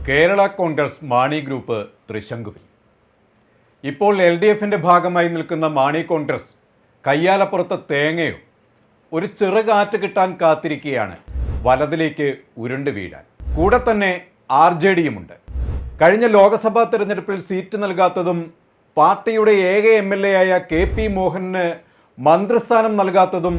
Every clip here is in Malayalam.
കേരള കോൺഗ്രസ് മാണി ഗ്രൂപ്പ് തൃശങ്കുവിൽ. ഇപ്പോൾ LDFിൻ്റെ ഭാഗമായി നിൽക്കുന്ന മാണി കോൺഗ്രസ് കയ്യാലപ്പുറത്ത് തേങ്ങയോ ഒരു ചെറുകാറ്റ് കിട്ടാൻ കാത്തിരിക്കുകയാണ് വലതിലേക്ക് ഉരുണ്ട് വീഴാൻ. കൂടെ തന്നെ RJDയുമുണ്ട്. കഴിഞ്ഞ ലോക്സഭാ തെരഞ്ഞെടുപ്പിൽ സീറ്റ് നൽകാത്തതും പാർട്ടിയുടെ ഏക MLA ആയ KP മോഹനന് മന്ത്രിസ്ഥാനം നൽകാത്തതും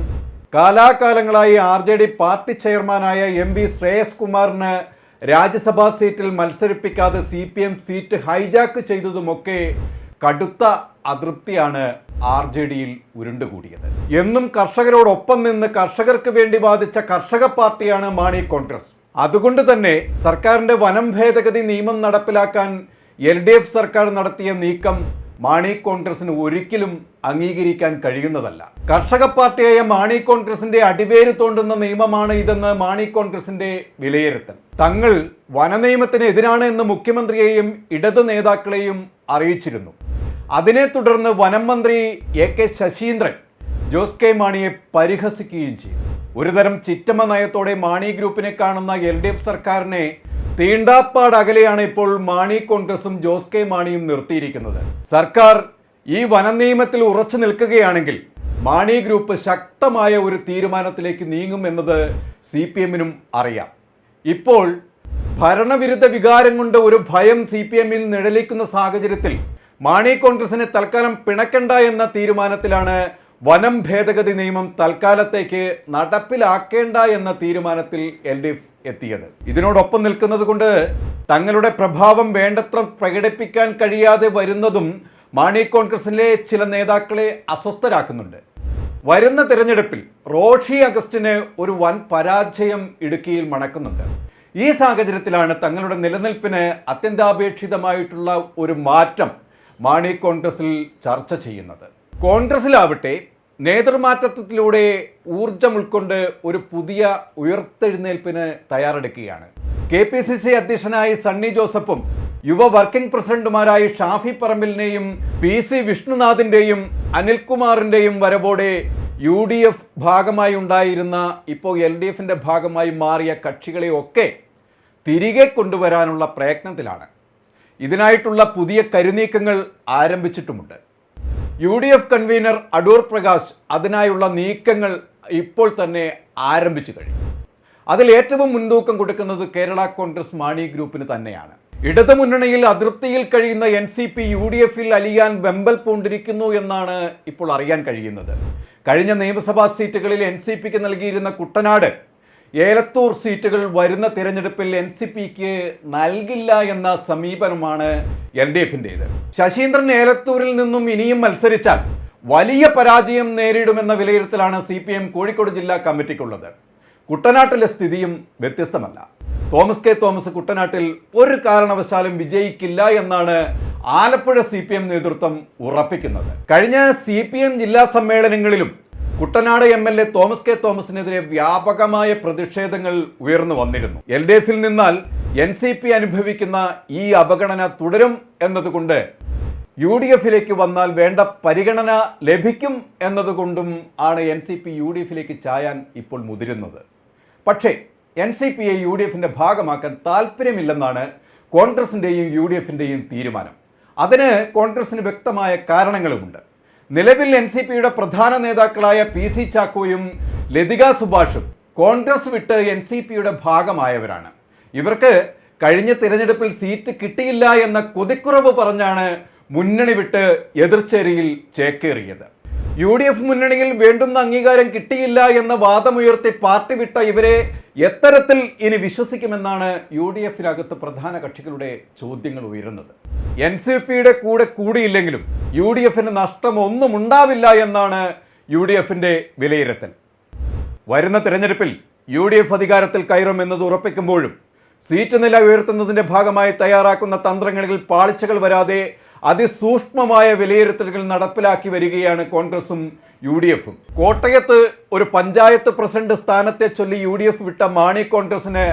കാലാകാലങ്ങളായി RJD പാർട്ടി ചെയർമാനായ MV ശ്രേയസ് കുമാറിന് രാജ്യസഭാ സീറ്റിൽ മത്സരിപ്പിക്കാതെ CPM സീറ്റ് ഹൈജാക്ക് ചെയ്തതുമൊക്കെ കടുത്ത അതൃപ്തിയാണ് RJDയിൽ ഉരുണ്ടുകൂടിയത്. എന്നും കർഷകരോടൊപ്പം നിന്ന് കർഷകർക്ക് വേണ്ടി വാദിച്ച കർഷക പാർട്ടിയാണ് മാണി കോൺഗ്രസ്. അതുകൊണ്ട് തന്നെ സർക്കാരിന്റെ വനം ഭേദഗതി നിയമം നടപ്പിലാക്കാൻ LDF സർക്കാർ നടത്തിയ നീക്കം മാണി കോൺഗ്രസിന് ഒരിക്കലും അംഗീകരിക്കാൻ കഴിയുന്നതല്ല. കർഷക പാർട്ടിയായ മാണി കോൺഗ്രസിന്റെ അടിവേര് തോണ്ടുന്ന നിയമമാണ് ഇതെന്ന് മാണി കോൺഗ്രസിന്റെ വിലയിരുത്തൽ. തങ്ങൾ വനനിയമത്തിന് എതിരാണ് എന്ന് മുഖ്യമന്ത്രിയെയും ഇടത് നേതാക്കളെയും അറിയിച്ചിരുന്നു. അതിനെ തുടർന്ന് വനം മന്ത്രി AK ശശീന്ദ്രൻ ജോസ് കെ മാണിയെ പരിഹസിക്കുകയും ചെയ്തു. ഒരുതരം ചിറ്റമ്മ നയത്തോടെ മാണി ഗ്രൂപ്പിനെ കാണുന്ന LDF സർക്കാരിനെ തീണ്ടാപ്പാട് അകലെയാണ് ഇപ്പോൾ മാണി കോൺഗ്രസും ജോസ് കെ മാണിയും നിർത്തിയിരിക്കുന്നത്. സർക്കാർ ഈ വനനിയമത്തിൽ ഉറച്ചു നിൽക്കുകയാണെങ്കിൽ മാണി ഗ്രൂപ്പ് ശക്തമായ ഒരു തീരുമാനത്തിലേക്ക് നീങ്ങും എന്നത് CPMനും അറിയാം. ഇപ്പോൾ ഭരണവിരുദ്ധ വികാരം കൊണ്ട് ഒരു ഭയം CPMൽ നിഴലിക്കുന്ന സാഹചര്യത്തിൽ മാണി കോൺഗ്രസിനെ തൽക്കാലം പിണക്കണ്ട എന്ന തീരുമാനത്തിലാണ് വനം ഭേദഗതി നിയമം തൽക്കാലത്തേക്ക് നടപ്പിലാക്കേണ്ട എന്ന തീരുമാനത്തിൽ LDF എത്തിയത്. ഇതിനോടൊപ്പം നിൽക്കുന്നത് കൊണ്ട് തങ്ങളുടെ പ്രഭാവം വേണ്ടത്ര പ്രകടിപ്പിക്കാൻ കഴിയാതെ വരുന്നതും മാണി കോൺഗ്രസിലെ ചില നേതാക്കളെ അസ്വസ്ഥരാക്കുന്നുണ്ട്. വരുന്ന തിരഞ്ഞെടുപ്പിൽ റോഷി അഗസ്റ്റിന് ഒരു വൻ പരാജയം ഇടുക്കിയിൽ മണക്കുന്നുണ്ട്. ഈ സാഹചര്യത്തിലാണ് തങ്ങളുടെ നിലനിൽപ്പിന് അത്യന്താപേക്ഷിതമായിട്ടുള്ള ഒരു മാറ്റം മാണി കോൺഗ്രസിൽ ചർച്ച ചെയ്യുന്നത്. കോൺഗ്രസിലാവട്ടെ നേതൃമാറ്റത്തിലൂടെ ഊർജം ഉൾക്കൊണ്ട് ഒരു പുതിയ ഉയർത്തെഴുന്നേൽപ്പിന് തയ്യാറെടുക്കുകയാണ്. KPCC അധ്യക്ഷനായി സണ്ണി ജോസഫും യുവ വർക്കിംഗ് പ്രസിഡന്റുമാരായി ഷാഫി പറമ്പിലിനെയും PC വിഷ്ണുനാഥിന്റെയും അനിൽകുമാറിന്റെയും വരവോടെ UDF ഭാഗമായി ഉണ്ടായിരുന്ന ഇപ്പോൾ LDFന്റെ ഭാഗമായി മാറിയ കക്ഷികളെയൊക്കെ തിരികെ കൊണ്ടുവരാനുള്ള പ്രയത്നത്തിലാണ്. ഇതിനായിട്ടുള്ള പുതിയ കരുനീക്കങ്ങൾ ആരംഭിച്ചിട്ടുമുണ്ട്. UDF കൺവീനർ അടൂർ പ്രകാശ് അതിനായുള്ള നീക്കങ്ങൾ ഇപ്പോൾ തന്നെ ആരംഭിച്ചു കഴിഞ്ഞു. അതിൽ ഏറ്റവും മുൻതൂക്കം കൊടുക്കുന്നത് കേരള കോൺഗ്രസ് മാണി ഗ്രൂപ്പിന് തന്നെയാണ്. ഇടതു മുന്നണിയിൽ അതൃപ്തിയിൽ കഴിയുന്ന NCP UDFൽ അലിയാൻ വെമ്പൽ പൂണ്ടിരിക്കുന്നു എന്നാണ് ഇപ്പോൾ അറിയാൻ കഴിയുന്നത്. കഴിഞ്ഞ നിയമസഭാ സീറ്റുകളിൽ NCPക്ക് നൽകിയിരുന്ന കുട്ടനാട്, ഏലത്തൂർ സീറ്റുകൾ വരുന്ന തിരഞ്ഞെടുപ്പിൽ NCPക്ക് നൽകില്ല എന്ന സമീപനമാണ് LDFന്റേത്. ശശീന്ദ്രൻ ഏലത്തൂരിൽ നിന്നും ഇനിയും മത്സരിച്ചാൽ വലിയ പരാജയം നേരിടുമെന്ന വിലയിരുത്തലാണ് CPM കോഴിക്കോട് ജില്ലാ കമ്മിറ്റിക്കുള്ളത്. കുട്ടനാട്ടിലെ സ്ഥിതിയും വ്യത്യസ്തമല്ല. തോമസ് കെ തോമസ് കുട്ടനാട്ടിൽ ഒരു കാരണവശാലും വിജയിക്കില്ല എന്നാണ് ആലപ്പുഴ CPM നേതൃത്വം ഉറപ്പിക്കുന്നത്. കഴിഞ്ഞ CPM ജില്ലാ സമ്മേളനങ്ങളിലും കുട്ടനാട് MLA തോമസ് കെ തോമസിനെതിരെ വ്യാപകമായ പ്രതിഷേധങ്ങൾ ഉയർന്നു വന്നിരുന്നു. LDFൽ നിന്നാൽ NCP അനുഭവിക്കുന്ന ഈ അവഗണന തുടരും എന്നതുകൊണ്ട് UDFിലേക്ക് വന്നാൽ വേണ്ട പരിഗണന ലഭിക്കും എന്നതുകൊണ്ടും ആണ് NCP UDFിലേക്ക് ചായാൻ ഇപ്പോൾ മുതിരുന്നത്. പക്ഷേ NCPയെ UDFിന്റെ ഭാഗമാക്കാൻ താല്പര്യമില്ലെന്നാണ് കോൺഗ്രസിന്റെയും UDFിന്റെയും തീരുമാനം. അതിന് കോൺഗ്രസിന് വ്യക്തമായ കാരണങ്ങളുമുണ്ട്. നിലവിൽ NCPയുടെ പ്രധാന നേതാക്കളായ PC ചാക്കോയും ലതിക സുഭാഷും കോൺഗ്രസ് വിട്ട് NCPയുടെ ഭാഗമായവരാണ്. ഇവർക്ക് കഴിഞ്ഞ തിരഞ്ഞെടുപ്പിൽ സീറ്റ് കിട്ടിയില്ല എന്ന കൊതിക്കുറവ് പറഞ്ഞാണ് മുന്നണി വിട്ട് എതിർചേരിയിൽ ചേക്കേറിയത്. UDF മുന്നണിയിൽ വേണ്ടുന്ന അംഗീകാരം കിട്ടിയില്ല എന്ന വാദമുയർത്തി പാർട്ടി വിട്ട ഇവരെ എത്തരത്തിൽ ഇനി വിശ്വസിക്കുമെന്നാണ് UDFിനകത്ത് പ്രധാന കക്ഷികളുടെ ചോദ്യങ്ങൾ ഉയരുന്നത്. NCPയുടെ കൂടെ കൂടിയില്ലെങ്കിലും UDFന് നഷ്ടമൊന്നും ഉണ്ടാവില്ല എന്നാണ് UDFിന്റെ വിലയിരുത്തൽ. വരുന്ന തിരഞ്ഞെടുപ്പിൽ UDF അധികാരത്തിൽ കയറുമെന്നത് ഉറപ്പിക്കുമ്പോഴും സീറ്റ് നില ഉയർത്തുന്നതിന്റെ ഭാഗമായി തയ്യാറാക്കുന്ന തന്ത്രങ്ങളിൽ പാളിച്ചകൾ വരാതെ അതിസൂക്ഷ്മമായ വിലയിരുത്തലുകൾ നടപ്പിലാക്കി വരികയാണ് കോൺഗ്രസും UDFും. കോട്ടയത്ത് ഒരു പഞ്ചായത്ത് പ്രസിഡന്റ് സ്ഥാനത്തെ ചൊല്ലി UDF വിട്ട മാണി കോൺഗ്രസിന്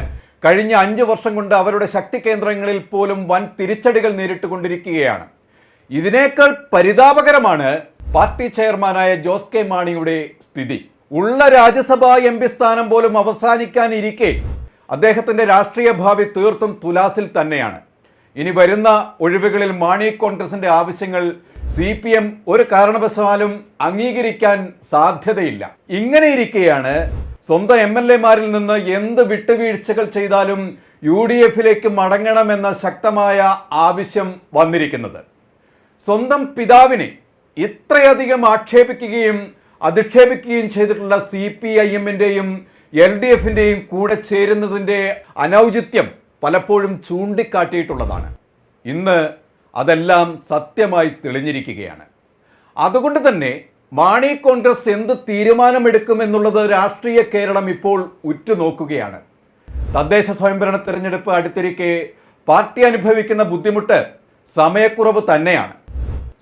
കഴിഞ്ഞ 5 വർഷം കൊണ്ട് അവരുടെ ശക്തി കേന്ദ്രങ്ങളിൽ പോലും വൻ തിരിച്ചടികൾ നേരിട്ടുകൊണ്ടിരിക്കുകയാണ്. ഇതിനേക്കാൾ പരിതാപകരമാണ് പാർട്ടി ചെയർമാനായ ജോസ് കെ മാണിയുടെ സ്ഥിതി. ഉള്ള രാജ്യസഭാ MP സ്ഥാനം പോലും അവസാനിക്കാനിരിക്കെ അദ്ദേഹത്തിൻ്റെ രാഷ്ട്രീയ ഭാവി തീർത്തും തുലാസിൽ തന്നെയാണ്. ഇനി വരുന്ന ഒഴിവുകളിൽ മാണി കോൺഗ്രസിന്റെ ആവശ്യങ്ങൾ CPM ഒരു കാരണവശാലും അംഗീകരിക്കാൻ സാധ്യതയില്ല. ഇങ്ങനെയിരിക്കെയാണ് സ്വന്തം MLA-മാരിൽ നിന്ന് എന്ത് വിട്ടുവീഴ്ചകൾ ചെയ്താലും UDF-ലേക്ക് മടങ്ങണമെന്ന ശക്തമായ ആവശ്യം വന്നിരിക്കുന്നത്. സ്വന്തം പിതാവിനെ ഇത്രയധികം ആക്ഷേപിക്കുകയും അധിക്ഷേപിക്കുകയും ചെയ്തിട്ടുള്ള CPIM-ന്റെയും LDF-ന്റെയും കൂടെ ചേരുന്നതിൻ്റെ അനൗചിത്യം പലപ്പോഴും ചൂണ്ടിക്കാട്ടിയിട്ടുള്ളതാണ്. ഇന്ന് അതെല്ലാം സത്യമായി തെളിഞ്ഞിരിക്കുകയാണ്. അതുകൊണ്ട് തന്നെ മാണി കോൺഗ്രസ് എന്ത് തീരുമാനമെടുക്കുമെന്നുള്ളത് രാഷ്ട്രീയ കേരളം ഇപ്പോൾ ഉറ്റുനോക്കുകയാണ്. തദ്ദേശ സ്വയംഭരണ തെരഞ്ഞെടുപ്പ് അടുത്തിരിക്കെ പാർട്ടി അനുഭവിക്കുന്ന ബുദ്ധിമുട്ട് സമയക്കുറവ് തന്നെയാണ്.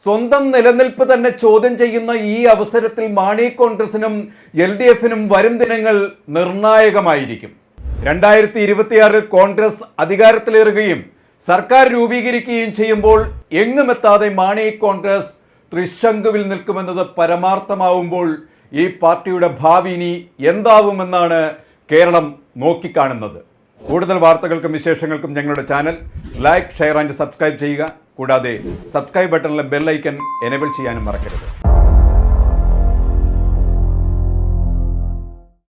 സ്വന്തം നിലനിൽപ്പ് തന്നെ ചോദ്യം ചെയ്യുന്ന ഈ അവസരത്തിൽ മാണി കോൺഗ്രസിനും LDF-നും വരും ദിനങ്ങൾ നിർണായകമായിരിക്കും. 2026 കോൺഗ്രസ് അധികാരത്തിലേറുകയും സർക്കാർ രൂപീകരിക്കുകയും ചെയ്യുമ്പോൾ എങ്ങുമെത്താതെ മാണി കോൺഗ്രസ് തൃശങ്കുവിൽ നിൽക്കുമെന്നത് പരമാർത്ഥമാവുമ്പോൾ ഈ പാർട്ടിയുടെ ഭാവി ഇനി എന്താവുമെന്നാണ് കേരളം നോക്കിക്കാണുന്നത്. കൂടുതൽ വാർത്തകൾക്കും വിശേഷങ്ങൾക്കും ഞങ്ങളുടെ channel like, share and subscribe ചെയ്യുക. കൂടാതെ സബ്സ്ക്രൈബ് ബട്ടണിലെ ബെൽ ഐക്കൺ എനേബിൾ ചെയ്യാനും മറക്കരുത്.